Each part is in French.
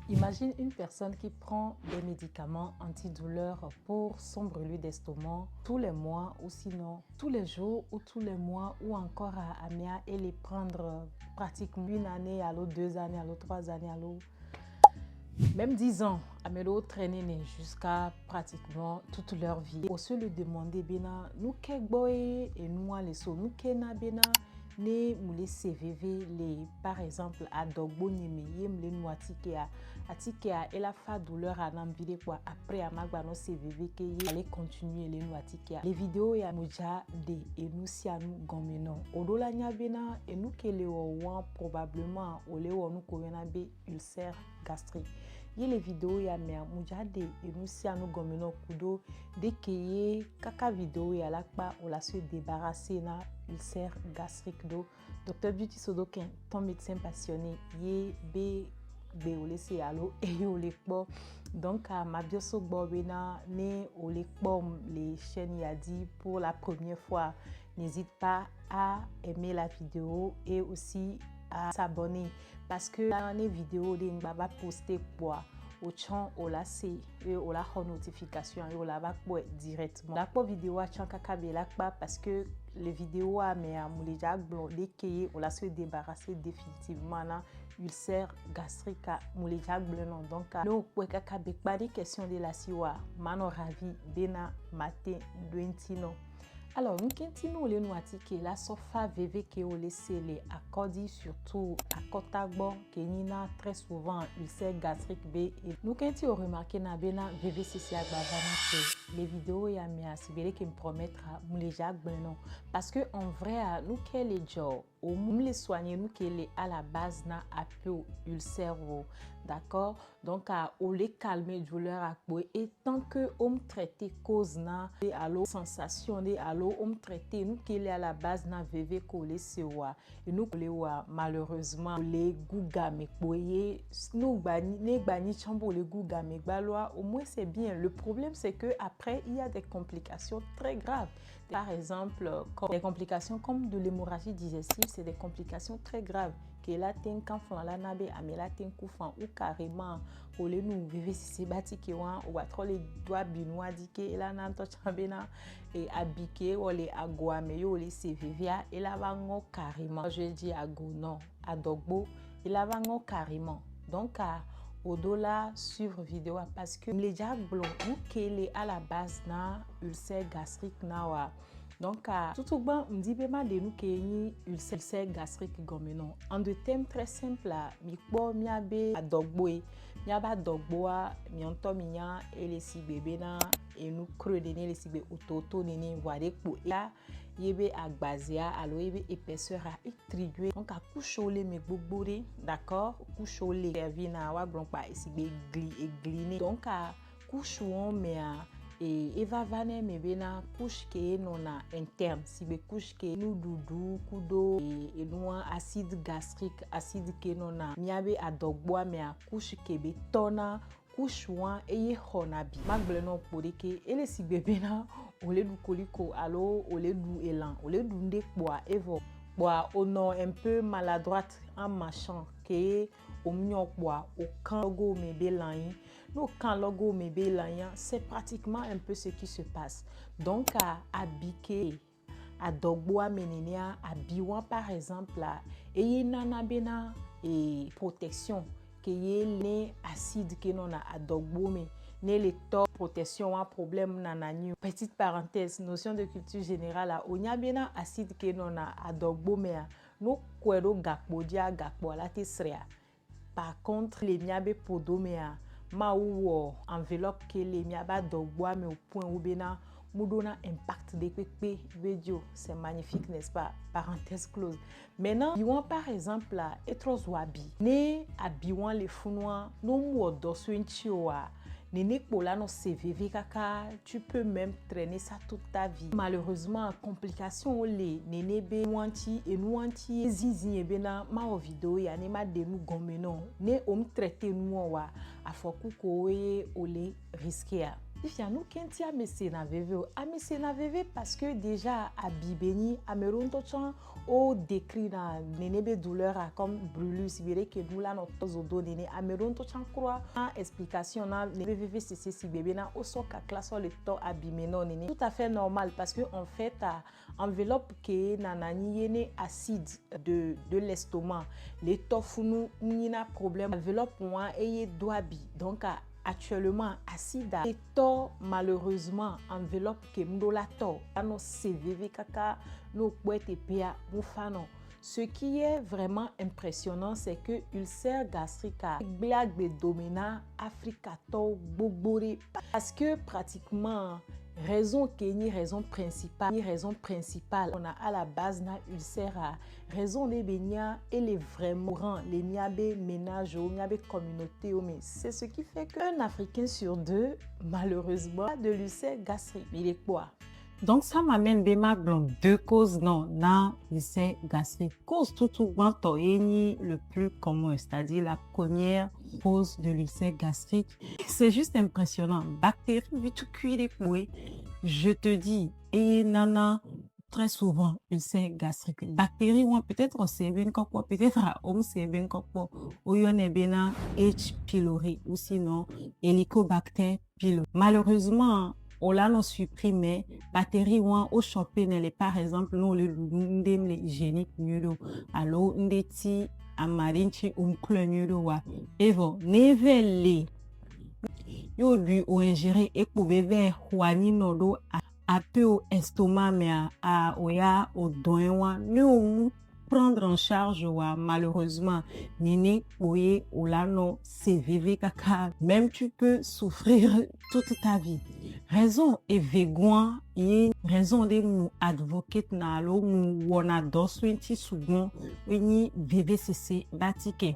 Imagine une personne qui prend des médicaments antidouleurs pour son brûlure d'estomac tous les mois ou sinon tous les jours ou tous les mois ou encore à Amia et les prendre pratiquement une année à l'autre, 2 années à l'autre, 3 années à l'autre. Même 10 ans, Amelo traîner jusqu'à pratiquement toute leur vie. Pour se le demander, bena, nous qu'est boy et nous les so, nous qu'est na bena, ne moule CVV les par exemple à dogbo nyeme yem le nous atikea et la fa douleur à n'ambile quoi après à magbano CVV que y aller continuer les nous atikea. Les vidéos ya moja de et nous si à nous gomeno. Odola nya bena et nous que le wan probablement au le nous koyena be ulcère gastrique. Y les vidéos ya mea mujade et nous si à nous gomeno kudo dès que y kaka vidéo ya lakpa on la se débarrasser na ulcère gastrique do. Docteur Beauty Sodokin, ton médecin passionné, y be au laisser allo et au lekbo. Donc à ma bioso bobena ne au lekbo les chaînes y a dit pour la première fois. N'hésite pas à aimer la vidéo et aussi à s'abonner parce que dans les vidéos de va poster quoi au champ au la c'est et au la notification et au la va directement la vidéo à champ kakabela parce que les vidéos à mais à mouleja blondé qui on la se débarrasser définitivement là ulcère gastrique à mouleja blanc donc nous pour kakabe pas des questions de la siwa mano ravi bena matin duentino. Alors, nous continuons les noitiques la sofa VV qui ont laissé les accordis surtout à Kotagbo qui nina très souvent ulcère gastrique B et nous continuons remarquer na bena VVCC agbavana que les vidéos ya me asibere qui me promettra mouleja blanc parce que en vrai nous quel les jours au nous les soigner nous qui est à la base na appel ulcère d'accord donc à les calmer douleur à quoi et tant que on traiter cause na et allo sensation de allo on traiter nous qui est à la base na VV collé sewa et nous collé wa malheureusement les gouga me boyer nous bani ne bani chambo les gouga me balois au moins c'est bien. Le problème c'est que après il y a des complications très graves. Par exemple, des complications comme de l'hémorragie digestive, c'est des complications très graves. Que là, t'es quand font la nabe, amela t'es coufant ou carrément, au lieu nous vivre si c'est bâti qui ont ou à trop les doigts binois diké et là n'entend chambena et abiké ou les aguame ou les cvvia et là va ngo carrément. Je dis ago non, adogbo et là va ngo carrément. Donc au-delà suivre vidéo parce que les diables blancs qui est à la base na ulcère gastrique na wa donc tout bon me dit bema de nous qui ulcère gastrique gomenon en deux thèmes très simples mi po mi abe adogbo mi aba dogbo mi onto minya et les si bébé na et nous creux de les si bébé autoto nene voir pour là yebe agbazia alors yebe épaisseur à attribuer donc à coucholer mes boboré d'accord coucholer vina wa blon pa ici be gliner donc à couchon mais et eva vaner me bena couche que non interne si be couche que nous doudou kudo et nous acide gastrique acide que non miabe adogbo mais à couche que be tona couchouan et honabi magbleno podeke et les si bébé na ole du coliko allo ole du élan ole du ndekboa evo boa ono un peu maladroite en marchant que au mignon boa au camp logo me belain no camp logo me belain c'est pratiquement un peu ce qui se passe donc à abiquer à dogboa menenia à biwan par exemple là et nana bena et protection que y les acide que non a dogbo mais ne les top protection un problème nanani petite parenthèse notion de culture générale à onya bena acide que non a dogbo mais no kwero gakbo dia gakbo la tesrea par contre les miabe podomea ma ou enveloppe que les miaba dogbo mais au point où bena Moudona impact des pépés vidéo, c'est magnifique, n'est-ce pas? Parenthèse close. Maintenant, biwan par exemple là, etros wabi. Ne abiwan les founois, non mou dosuin chioa. Nene pola no CVV kaka, tu peux même traîner ça toute ta vie. Malheureusement, complications les nene be wanti et nous wanti zizi et bena ma o vidéo ya ne ma de nous gomeno. Ne om traiter nous wa afoku ko ole risquer. Ifia nous kentia mesena veve a mesena veve parce que déjà à bibeni a meronto chan o décrit na nenebe douleur a comme brûlure sibere que nous là notre zodo nene a meronto chan croix en explication na veve c'est si bébé na o so ka classe le to abimeno nene tout à fait normal parce que en fait à enveloppe que nanani yene acide de l'estomac les tofunu nina problème enveloppe moi et doabi donc actuellement acide et to malheureusement enveloppe que mdola to ano CVV kaka no poete pia mufano. Ce qui est vraiment impressionnant, c'est que ulcère gastrique a blague domina Africa to bobori parce que pratiquement raison principale on a à la base na ulcère a raison les benia et les vraiment grand les miabe ménage ou miabe communauté mais c'est ce qui fait qu'un Africain sur deux malheureusement a de l'ulcère gastrique. Il est quoi? Donc, ça m'amène à deux causes non, dans l'ulcère gastrique. Cause tout le plus commun, c'est-à-dire la première cause de l'ulcère gastrique. C'est juste impressionnant. Bactéries, vite cuire les couilles. Je te dis, et nana, très souvent, ulcère gastrique. Bactéries, ou peut-être au CB, peut-être à homme CB, ou yon ebena H. pylori, ou sinon, Helicobacter pylori. Malheureusement, on l'a non supprimé, bactéries ou au chopé n'est par exemple nous le ndem les hygiénique nulo alors ndeti amarinchi clonuro wa evo nevele yo lui ou ingéré et pouvait vers huani nodo a peu au estomac mais à oya au doin nous prendre en charge wa malheureusement nini oye ou là non CVV kaka même tu peux souffrir toute ta vie. Raison est végan et raison de nous advocate na lo nous wona doswinti souvent ni VVCC batike.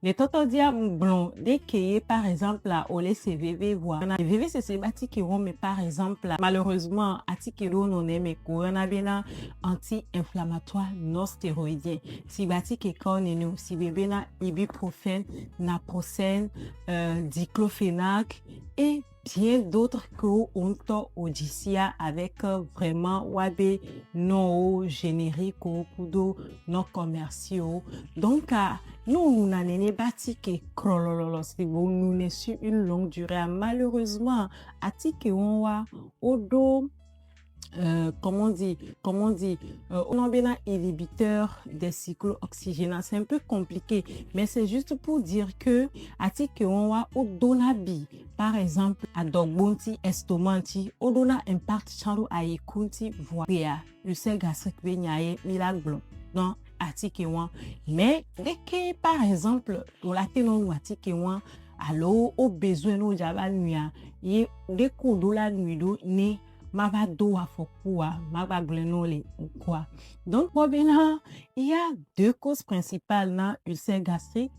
Les totodia blond dès que par exemple là on les CVV voir na VVCC batike mais par exemple là, malheureusement atikelo non aime corona bena anti-inflammatoire non stéroïdien. Si batike kon nous si bébé na ibuprofène, naproxène, diclofenac et bien d'autres que on audicia avec vraiment wabe non générique ou kudo non commerciaux. Donc nous n'avons pas que krololo si vous nous n'est sur une longue durée malheureusement à que on va au dos comment on dit, on a bien un inhibiteur des cycles oxygénants. C'est un peu compliqué, mais c'est juste pour dire que à que on va au donabi, par exemple, à dogbonti, estomanti, au dona impact charo à écouter voix, le sel gastrique benyaye, milagro, non, à que on, mais dès que par exemple, dans la ténon à que on, alors au besoin nous j'avais nuit, et dès qu'on la nuit ne mava doa fokua mava glenole quoi. Donc il y a deux causes principales dans l'ulcère gastrique.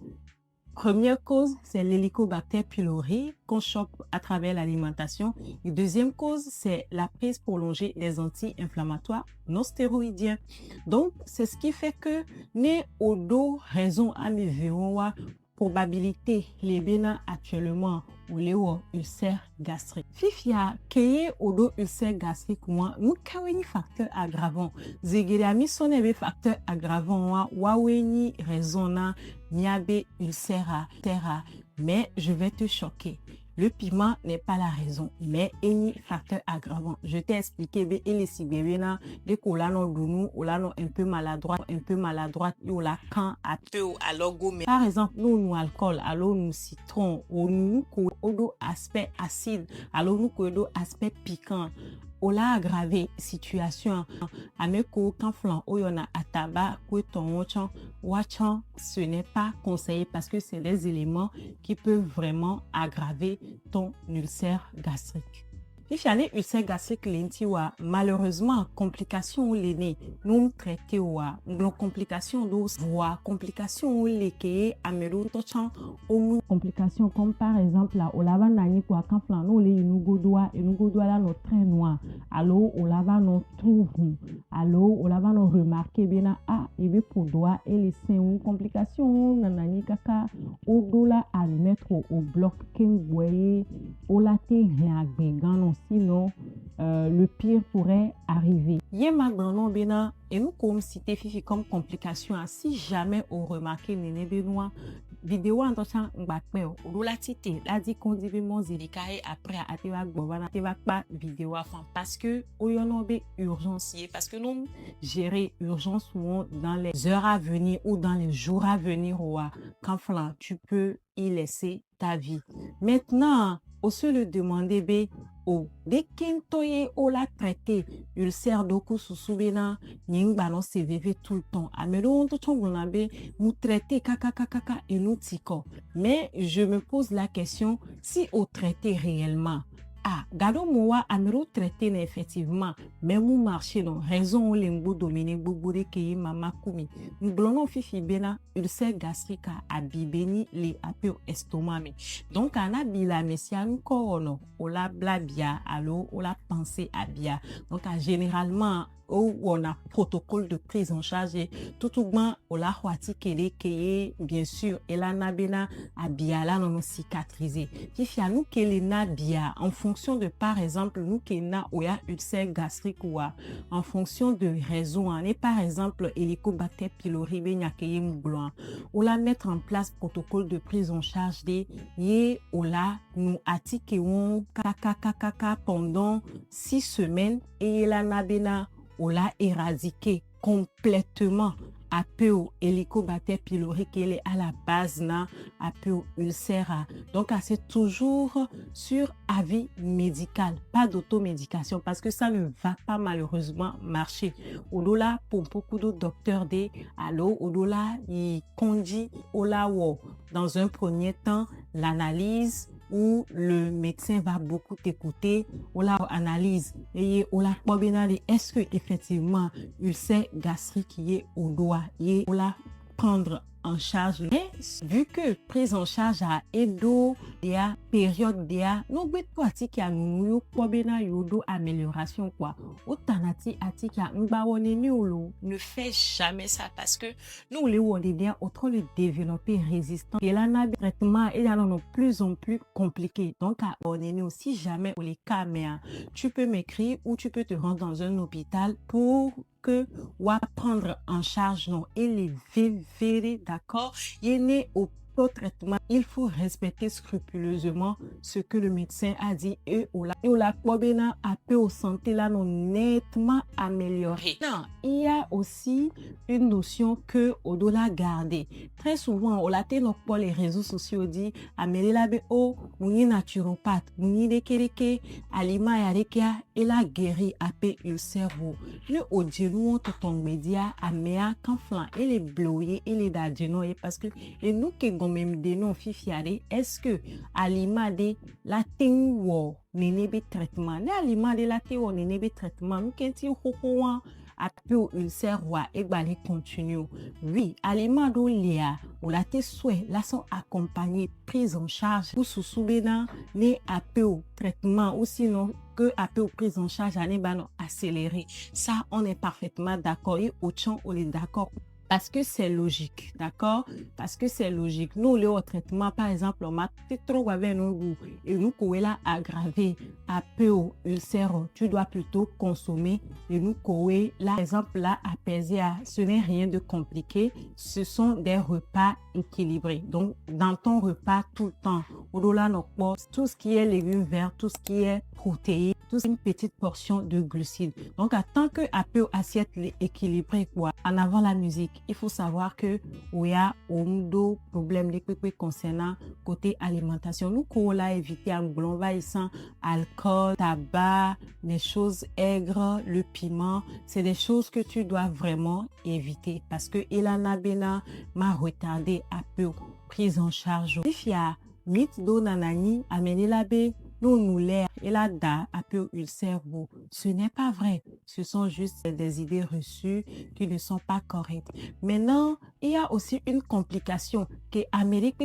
Première cause, c'est l'Helicobacter pylori qu'on chope à travers l'alimentation. Et deuxième cause, c'est la prise prolongée des anti-inflammatoires non stéroïdiens. Donc, c'est ce qui fait que né au dos raison à mes probabilité les bénin actuellement ou les ulcères gastriques. Fifia keye odo ulcère gastrique moi nous kaweni facteur aggravant. Zegedami son facteur aggravant wa weni raison na niabe ulcère terra mais je vais te choquer. Le piment n'est pas la raison, mais un facteur aggravant. Je t'ai expliqué, et les sibérina, dès qu'on l'a non dounou, on l'a non un peu maladroite, ou la quand à peu à logo. Par exemple, nous alcool, alors nous citron, ou nous kodo aspect acide, alors nous kodo aspect piquant. On l'a aggravé situation avec aucun flanc ou y'en a à tabac ou ton wachan ce n'est pas conseillé parce que c'est des éléments qui peuvent vraiment aggraver ton ulcère gastrique. if y a des ulcères gastriques lenti wa malheureusement complication l'aîné nous traité wa nos complications d'os voix complications les que amelo tochan ou complications comme par exemple là au lava nani quoi quand flan no les nugodoa là notre train noir allo au lava no trouve allo au lava no remarquer bien ah et bien pour doigt et les seins complications nanani kaka au dola à mettre au bloc ken voyez au latte rien non sinon le pire pourrait arriver. Yema dans bena et nous comme cité fifi comme complication si jamais on remarque néné benoît vidéo en tant ngakpe o la tité la dit qu'on dit mon zilikae après à teva gbovana teva pas vidéo enfin parce que o yonobe urgencier parce que nous gérer urgence souvent dans les heures à venir ou dans les jours à venir ou quand flan tu peux y laisser ta vie. Maintenant au se le demander b o dès qu'un toye o la traité ulcère doku susubena ning bano CVV tout le temps amelo on to chongonabe nous traiter kaka et nous tiko mais je me pose la question si au traité réellement ah gado moa amelo traité effectivement même ou marché non raison lengo dominer bobore ke mama kumi nglono fifi bena ulcère gastrique a bibeni les apé estomac donc ana bila messian korono o la blabia allo o la pensée à bia donc généralement où on a protocole de prise en charge et tout ou bien on la hoati kele bien sûr et la nabena a bia là non cicatrisé qui fait à nous qu'elle na bia en fonction de par exemple nous qui na ou ya ulcère gastrique ou en fonction de raison et par exemple Helicobacter pylori benya keye blanc ou la mettre en place protocole de prise en charge des yé ou la nous attique on kaka pendant 6 semaines et la nabena on l'a éradiqué complètement apéo Helicobacter pylori qui est à la base na apéo ulcera donc c'est toujours sur avis médical pas d'automédication parce que ça ne va pas malheureusement marcher au dollar pour beaucoup de docteurs des allo au dollar il conduit au lawo dans un premier temps l'analyse où le médecin va beaucoup t'écouter, ou la analyse et ou la est-ce que effectivement ulcère gastrique qui est au doigt et ou la prendre en charge mais vu que prise en charge à edo et à période dia no bet pratique à nous ko bena yodo amélioration quoi autanati atika ngbaone ni olo ne fait jamais ça parce que nous les on est bien autant de développer résistant et là na traitement et là non plus en plus compliqué donc à on est aussi jamais pour les cas mais tu peux m'écrire ou tu peux te rendre dans un hôpital pour que ou à prendre en charge non élevé d'accord il est né au traitement il faut respecter scrupuleusement ce que le médecin a dit et la probena a peu au santé là non nettement amélioré. Non, il y a aussi une notion que au doit garder très souvent au laté non pas les réseaux sociaux dit améliorer la bo mouni naturopathe mouni de kereke alima yarekia et la guéri apé ulcère le audio tout ton média améa quand flan et les bloyer et les dadino et parce que et nous qui même des noms fifiare est-ce que alima de la wo nenebe traitement ne alima de la wo nenebe traitement nous kenti hohoa apé ulcère wa et bali continue oui alima do lia ou la te souhait la sont accompagnés prise en charge pour soubena ne apé traitement ou sinon que apé prise en charge ane bano accéléré ça on est parfaitement d'accord et autant on est d'accord parce que c'est logique, d'accord? Parce que c'est logique. Nous, le traitement, par exemple, on m'a trop avec nos goûts et nous, qu'on est là aggravé à peu ulcère, tu dois plutôt consommer et nous, qu'on est là, par exemple, là, apaiser, ce n'est rien de compliqué. Ce sont des repas équilibrés. Donc, dans ton repas, tout le temps, au-delà de tout ce qui est légumes verts, tout ce qui est protéines, toute une petite portion de glucides. Donc, tant que apéo assiette équilibrée, quoi, en avant la musique, il faut savoir que il y a un problème de concernant côté alimentation. Nous, qu'on l'a évité en envahissant alcool, tabac, les choses aigres, le piment, c'est des choses que tu dois vraiment éviter parce que Ilana Bena m'a retardé apéo prise en charge. Il y a mythe do nanani amené la baie nous l'air et la da a peu ulcère beau. Ce n'est pas vrai. Ce sont juste des idées reçues qui ne sont pas correctes. Maintenant, il y a aussi une complication que Amérique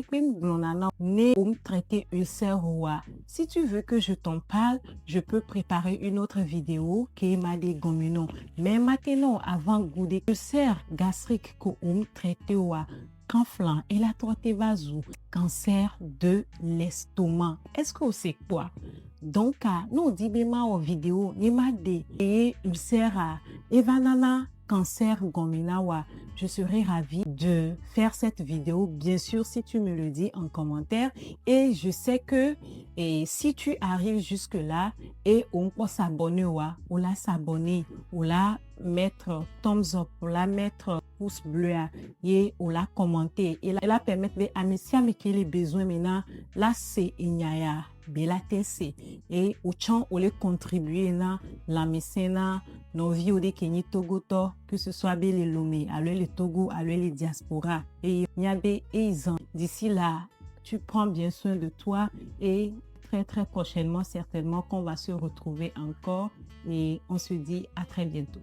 n'est traité ulcère roi. Si tu veux que je t'en parle, je peux préparer une autre vidéo qui m'a dit gomino. Mais maintenant, avant goûter ulcère gastrique que traité roi, canflan et la torte vasou, cancer de l'estomac. Est-ce que c'est quoi? Donc, nous disons en vidéo, nous et ulcère et vanana cancer gominawa. Je serai ravie de faire cette vidéo, bien sûr, si tu me le dis en commentaire. Et je sais que si tu arrives jusque là et on peut s'abonner ou la s'abonner ou la mettre thumbs up ou la mettre pouce bleu et ou la commenter et la permettre de amitié avec les besoins maintenant là c'est ignaya bela tc et ou chan ou les contribuer na la mécénat nos vies de Kenya Togo que ce soit les Lomé à le Togo à le diaspora et nyabe et d'ici là tu prends bien soin de toi et très prochainement certainement qu'on va se retrouver encore et on se dit à très bientôt.